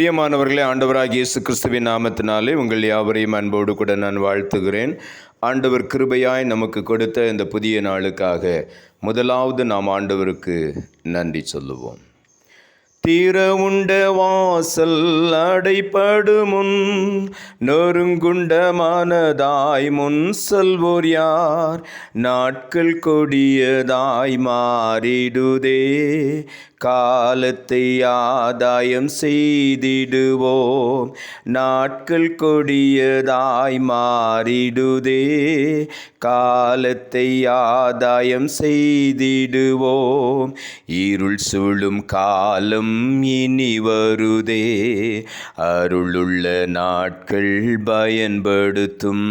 பிரியமானவர்களே, ஆண்டவராகிய இயேசு கிறிஸ்துவின் நாமத்தினாலே உங்கள் யாவரையும் அன்போடு கூட நான் வாழ்த்துகிறேன். ஆண்டவர் கிருபையாய் நமக்கு கொடுத்த இந்த புதிய நாளுக்காக முதலாவது நாம் ஆண்டவருக்கு நன்றி சொல்லுவோம். தீர உண்ட வாசல் அடைபடுமுன் நொறுங்குண்ட மனதாய் முன் செல்வோர் யார்? நாட்கள் கொடியதாய் மாறிடுதே, காலத்தை ஆதாயம் செய்திடுவோம். நாட்கள் கொடியதாய் மாறிடுதே, காலத்தை ஆதாயம் செய்திடுவோம். இருள் சூழும் காலம் இனி வருதே, அருளுள்ள நாட்கள் பயன்படுத்தும்.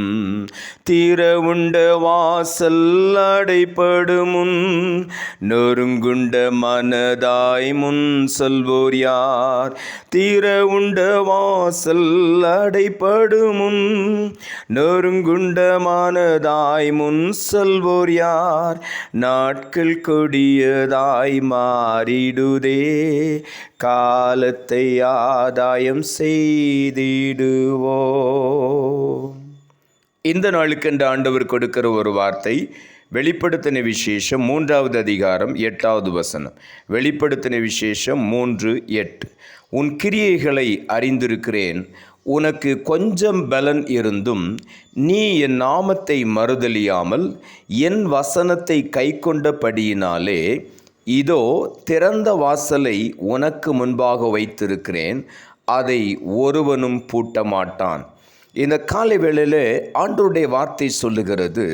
தீர உண்ட வாசல் அடைபடுமுன் நொறுங்குண்ட மனதாய் முன் செல்வோர் யார்? தீர உண்ட வாசல் அடைபடுமுன் நொறுங்குண்ட மனதாய் முன் செல்வோர் யார்? நாட்கள் கொடியதாய் மாறிடுதே, காலத்தை ஆதாயம் செய்திடுவோம். இந்த நாளுக்கென்று ஆண்டவர் கொடுக்கிற ஒரு வார்த்தை வெளிப்படுத்தின விசேஷம் 3வது அதிகாரம் 8வது வசனம். வெளிப்படுத்தின விசேஷம் 3:8. உன் கிரியைகளை அறிந்திருக்கிறேன், உனக்கு கொஞ்சம் பலன் இருந்தும் நீ என் நாமத்தை மறுதலியாமல் என் வசனத்தை கைக்கொண்டபடியினாலே இதோ திறந்த வாசலை உனக்கு முன்பாக வைத்திருக்கிறேன், அதை ஒருவனும் பூட்ட மாட்டான். இந்த காலை வேளையில் ஆண்டவருடைய வார்த்தை சொல்லுகிறது,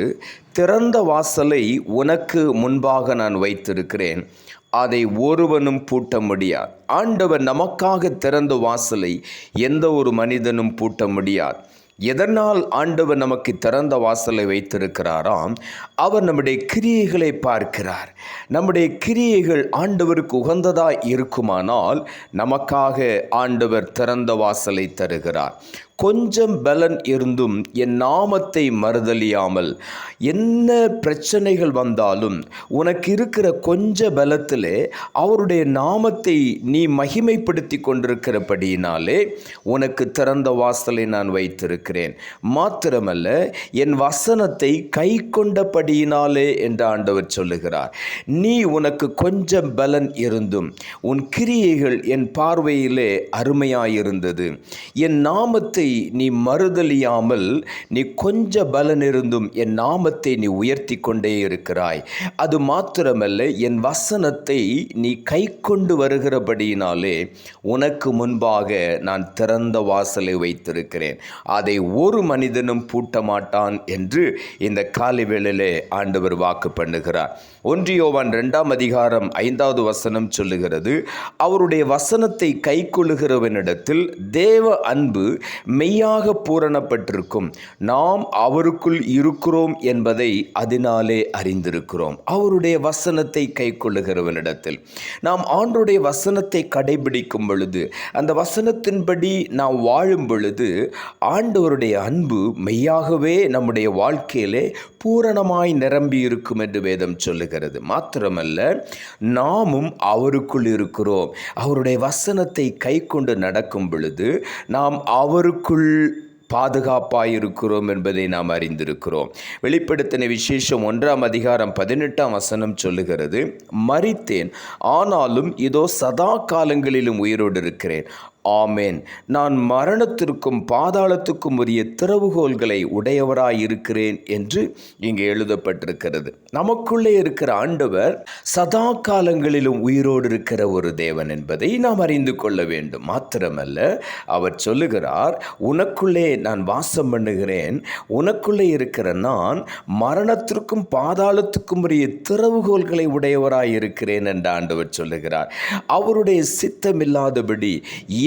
திறந்த வாசலை உனக்கு முன்பாக நான் வைத்திருக்கிறேன், அதை ஒருவனும் பூட்ட முடியாது. ஆண்டவர் நமக்காக திறந்த வாசலை எந்த ஒரு மனிதனும் பூட்ட முடியாது. எதனால் ஆண்டவர் நமக்கு திறந்த வாசலை வைத்திருக்கிறாராம்? அவர் நம்முடைய கிரியைகளை பார்க்கிறார். நம்முடைய கிரியைகள் ஆண்டவருக்கு உகந்ததாய் இருக்குமானால் நமக்காக ஆண்டவர் திறந்த வாசலை தருகிறார். கொஞ்சம் பலன் இருந்தும் என் நாமத்தை மறுதலியாமல், என்ன பிரச்சனைகள் வந்தாலும் உனக்கு இருக்கிற கொஞ்ச பலத்திலே அவருடைய நாமத்தை நீ மகிமைப்படுத்தி கொண்டிருக்கிறபடியினாலே உனக்கு திறந்த வாசலை நான் வைத்திருக்கிறேன். மாத்திரமல்ல, என் வசனத்தை கை கொண்டபடியினாலே என்று ஆண்டவர் சொல்லுகிறார். நீ உனக்கு கொஞ்சம் பலன் இருந்தும் உன் கிரியைகள் என் பார்வையிலே அருமையாயிருந்தது, என் நாமத்தை நீ மறுதலியாமல் நீ கொஞ்ச பலன் இருந்தும் என் நாமத்தை நீ உயர்த்தி கொண்டே இருக்கிறாய். அது மாத்திரமல்ல, என் வசனத்தை நீ கை கொண்டு வருகிறபடியினாலே உனக்கு முன்பாக நான் திறந்த வாசலை வைத்திருக்கிறேன், அதை ஒரு மனிதனும் பூட்ட மாட்டான் என்று இந்த காலை வேளையிலே ஆண்டவர் வாக்கு பண்ணுகிறார். 1 யோவான் 2ஆம் அதிகாரம் 5வது வசனம் சொல்லுகிறது, அவருடைய வசனத்தை கை கொள்ளுகிறவனிடத்தில் தேவ அன்பு மெய்யாக பூரணப்பட்டிருக்கும், நாம் அவருக்குள் இருக்கிறோம் என்பதை அதனாலே அறிந்திருக்கிறோம். அவருடைய வசனத்தை கை கொள்ளுகிறவனிடத்தில் நாம் ஆண்டவருடைய வசனத்தை கடைபிடிக்கும் பொழுது, அந்த வசனத்தின்படி நாம் வாழும் பொழுது ஆண்டவருடைய அன்பு மெய்யாகவே நம்முடைய வாழ்க்கையிலே பூரணமாய் நிரம்பி இருக்கும் என்று வேதம் சொல்லுகிறது. மாத்திரமல்ல, நாமும் அவருக்குள் இருக்கிறோம். அவருடைய வசனத்தை கை கொண்டு நடக்கும் பொழுது நாம் அவருக்குள் பாதுகாப்பாயிருக்கிறோம் என்பதை நாம் அறிந்திருக்கிறோம். வெளிப்படுத்தின விசேஷம் 1ஆம் அதிகாரம் 18ஆம் வசனம் சொல்லுகிறது, மரித்தேன், ஆனாலும் இதோ சதா காலங்களிலும் உயிரோடு இருக்கிறேன். ஆமேன். நான் மரணத்திற்கும் பாதாளத்துக்கும் உரிய திறவுகோல்களை உடையவராயிருக்கிறேன் என்று இங்கே எழுதப்பட்டிருக்கிறது. நமக்குள்ளே இருக்கிற ஆண்டவர் சதா காலங்களிலும் உயிரோடு இருக்கிற ஒரு தேவன் என்பதை நாம் அறிந்து கொள்ள வேண்டும். மாத்திரமல்ல, அவர் சொல்லுகிறார், உனக்குள்ளே நான் வாசம் பண்ணுகிறேன், உனக்குள்ளே இருக்கிற நான் மரணத்திற்கும் பாதாளத்துக்கும் உரிய திறவுகோல்களை உடையவராயிருக்கிறேன் என்று ஆண்டவர் சொல்லுகிறார். அவருடைய சித்தமில்லாதபடி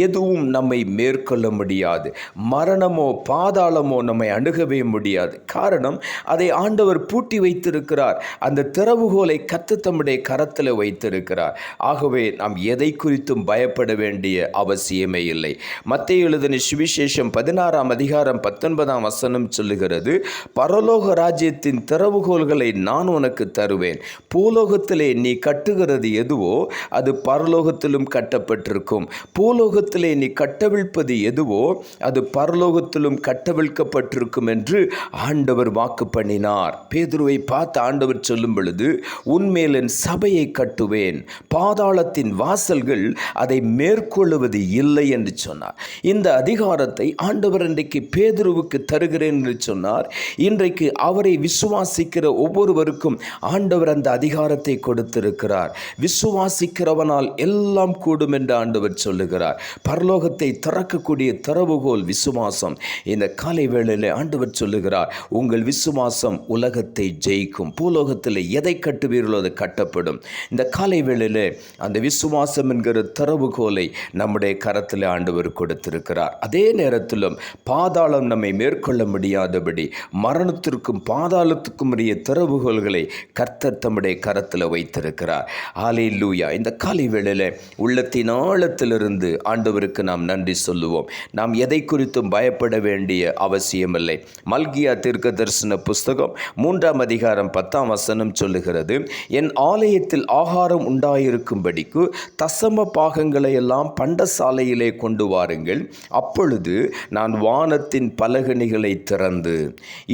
எதுவும் நம்மை மேற்கொள்ள முடியாது. மரணமோ பாதாளமோ நம்மை அணுகவே முடியாது. காரணம், அதை ஆண்டவர் பூட்டி வைத்திருக்கிறார். அந்த திறவுகோலை கர்த்தர் தம்முடைய கரத்தில் வைத்திருக்கிறார். ஆகவே நாம் எதை குறித்தும் பயப்பட வேண்டிய அவசியமே இல்லை. மத்தேயு எழுதின சுவிசேஷம் 16ஆம் அதிகாரம் 19ஆம் வசனம் சொல்லுகிறது, பரலோக ராஜ்யத்தின் திறவுகோல்களை நான் உனக்கு தருவேன். பூலோகத்திலே நீ கட்டுகிறது எதுவோ அது பரலோகத்திலும் கட்டப்பட்டிருக்கும், பூலோகத்தில் பூலோகத்திலே நீ கட்டவிழ்ப்பது எதுவோ அது பரலோகத்திலும் கட்டவிழ்க்கப்பட்டிருக்கும் என்று ஆண்டவர் வாக்கு பண்ணினார். பேதுருவை பார்த்து ஆண்டவர் சொல்லும் பொழுது, உன்மேல் என் சபையை கட்டுவேன், பாதாளத்தின் வாசல்கள் அதை மேற்கொள்ளுவது இல்லை என்று சொன்னார். இந்த அதிகாரத்தை ஆண்டவர் இன்றைக்கு பேதுருவுக்கு தருகிறேன் என்று சொன்னார். இன்றைக்கு அவரை விசுவாசிக்கிற ஒவ்வொருவருக்கும் ஆண்டவர் அந்த அதிகாரத்தை கொடுத்திருக்கிறார். விசுவாசிக்கிறவனால் எல்லாம் கூடும் என்று ஆண்டவர் சொல்லுகிறார். பரலோகத்தை திறக்கக்கூடிய திறவுகோல் விசுவாசம். இந்த காலை வேளையிலே ஆண்டவர் சொல்லுகிறார், உங்கள் விசுவாசம் உலகத்தை ஜெயிக்கும். பூலோகத்தில் எதை கட்டுவீர்களோ அது கட்டப்படும். இந்த காலை வேளையிலே அந்த விசுவாசம் என்கிற திறவுகோலை நம்முடைய கரத்தில் ஆண்டவர் கொடுத்திருக்கிறார். அதே நேரத்திலும் பாதாளம் நம்மை மேற்கொள்ள முடியாதபடி மரணத்திற்கும் பாதாளத்துக்கும் உரிய திறவுகோல்களை கர்த்தர் தம்முடைய கரத்தில் வைத்திருக்கிறார். ஹல்லேலூயா. இந்த காலை வேளையிலே உள்ளத்தின் ஆழத்திலிருந்து ஆண்டவருக்கு நாம் நன்றி சொல்லுவோம். நாம் எதை குறித்தும் பயப்பட வேண்டிய அவசியமில்லை. மல்கியா தீர்க்க தரிசன புஸ்தகம் 3ஆம் அதிகாரம் 10ஆம் வசனம் சொல்லுகிறது, என் ஆலயத்தில் ஆகாரம் உண்டாயிருக்கும்படிக்கு தசம பாகங்களை எல்லாம் பண்டசாலையிலே கொண்டு வாருங்கள். அப்பொழுது நான் வானத்தின் பலகணிகளை திறந்து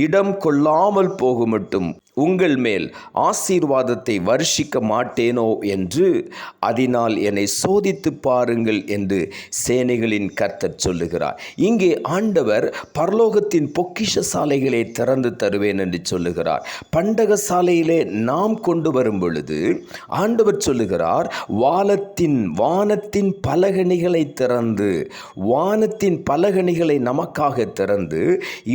இடம் கொள்ளாமல் போகுமட்டும் உங்கள் மேல் ஆசீர்வாதத்தை வருஷிக்க மாட்டேனோ என்று அதனால் என்னை சோதித்து பாருங்கள் என்று சேனைகளின் கர்த்தர் சொல்லுகிறார். இங்கே ஆண்டவர் பரலோகத்தின் பொக்கிஷ சாலைகளை திறந்து தருவேன் என்று சொல்லுகிறார். பண்டக சாலையிலே நாம் கொண்டு வரும் பொழுது ஆண்டவர் சொல்லுகிறார், வானத்தின் பலகணிகளை திறந்து, வானத்தின் பலகணிகளை நமக்காக திறந்து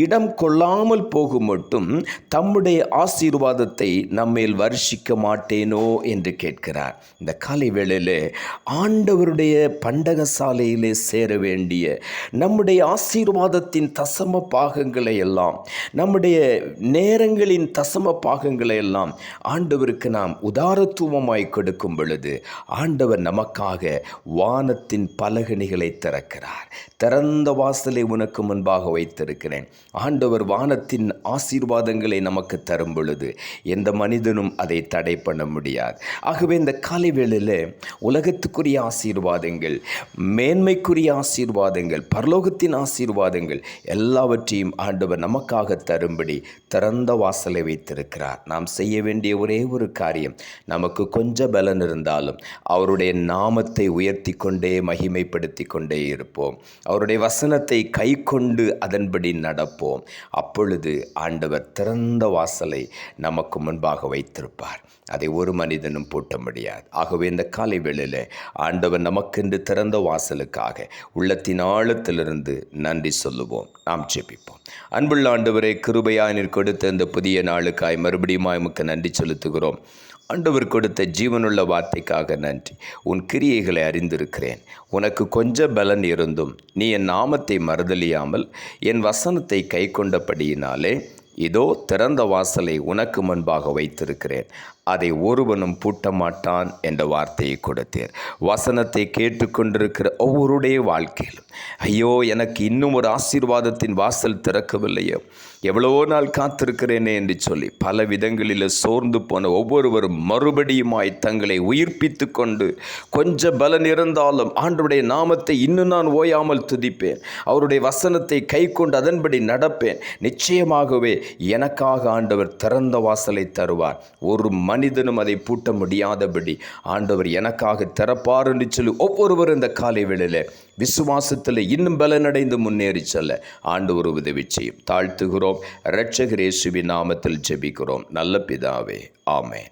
இடம் கொள்ளாமல் போகும் மட்டும் தம்முடைய ஆசீர்வாதத்தை நம்மேல் வருஷிக்க மாட்டேனோ என்று கேட்கிறார். இந்த காலை வேளையிலே ஆண்டவருடைய பண்டக சாலையிலே சேர வேண்டிய நம்முடைய ஆசீர்வாதத்தின் தசம பாகங்களை எல்லாம், நம்முடைய நேரங்களின் தசம பாகங்களை எல்லாம் ஆண்டவருக்கு நாம் உதாரத்துவமாய் கொடுக்கும் பொழுது ஆண்டவர் நமக்காக வானத்தின் பலகணிகளை திறக்கிறார். திறந்த வாசலை உனக்கு முன்பாக வைத்திருக்கிறேன். ஆண்டவர் வானத்தின் ஆசீர்வாதங்களை நமக்கு தரும் பொழுது எந்த மனிதனும் அதை தடை பண்ண முடியாது. ஆகவே இந்த காலை வேளையிலே உலகத்துக்குரிய ஆசீர்வாதங்கள், மேன்மைக்குரிய ஆசீர்வாதங்கள், பரலோகத்தின் ஆசீர்வாதங்கள் எல்லாவற்றையும் ஆண்டவர் நமக்காக தரும்படி திறந்த வாசலை வைத்திருக்கிறார். நாம் செய்ய வேண்டிய ஒரே ஒரு காரியம், நமக்கு கொஞ்சம் பலன் இருந்தாலும் அவருடைய நாமத்தை உயர்த்தி கொண்டே மகிமைப்படுத்தி கொண்டே இருப்போம். அவருடைய வசனத்தை கை கொண்டு அதன்படி நடப்போம். அப்பொழுது ஆண்டவர் திறந்த வாசலை நமக்கு முன்பாக வைத்திருப்பார். அதை ஒரு மனிதனும் பூட்ட முடியாது. ஆகவே இந்த காலை வேளையிலே ஆண்டவர் நமக்கென்று திறந்த வாசலுக்காக உள்ளத்தின் ஆழத்திலிருந்து நன்றி சொல்லுவோம். நாம் ஜெபிப்போம். அன்புள்ள ஆண்டவரே, கிருபையாய் நீர் கொடுத்த இந்த புதிய நாளுக்காய் மறுபடியும் உமக்கு நன்றி செலுத்துகிறோம். ஆண்டவர் கொடுத்த ஜீவனுள்ள வார்த்தைக்காக நன்றி. உன் கிரியைகளை அறிந்திருக்கிறேன். உனக்கு கொஞ்சம் பலன் இருந்தும் நீ என் நாமத்தை மறுதலியாமல் என் வசனத்தை கை கொண்டபடியினாலே இதோ திறந்த வாசலை உனக்கு முன்பாக வைத்திருக்கிறேன், அதை ஒருவனும் பூட்ட மாட்டான் என்ற வார்த்தையை கொடுத்தீர். வசனத்தை கேட்டுக்கொண்டிருக்கிற ஒவ்வொருடைய வாழ்க்கையிலும் ஐயோ எனக்கு இன்னும் ஒரு ஆசீர்வாதத்தின் வாசல் திறக்கவில்லையோ, எவ்வளோ நாள் காத்திருக்கிறேனே என்று சொல்லி பல விதங்களில் சோர்ந்து போன ஒவ்வொருவரும் மறுபடியுமாய் தங்களை உயிர்ப்பித்து கொண்டு கொஞ்சம் பலன் இருந்தாலும் ஆண்டவருடைய நாமத்தை இன்னும் நான் ஓயாமல் துதிப்பேன், அவருடைய வசனத்தை கை கொண்டு அதன்படி நடப்பேன், நிச்சயமாகவே எனக்காக ஆண்டவர் திறந்த வாசலை தருவார், ஒரு மனிதனும் அதை பூட்ட முடியாதபடி ஆண்டவர் எனக்காக திறப்பார் என்று சொல்லி ஒவ்வொருவரும் இந்த காலை வேளையிலே விசுவாசத்தில் இன்னும் பலனடைந்து முன்னேறி செல்ல ஆண்டவர் உதவி செய்யும். தாழ்த்துகிறோம். இரட்சகர் இயேசுவின் நாமத்தில் ஜெபிக்கிறோம் நல்ல பிதாவே, ஆமென்.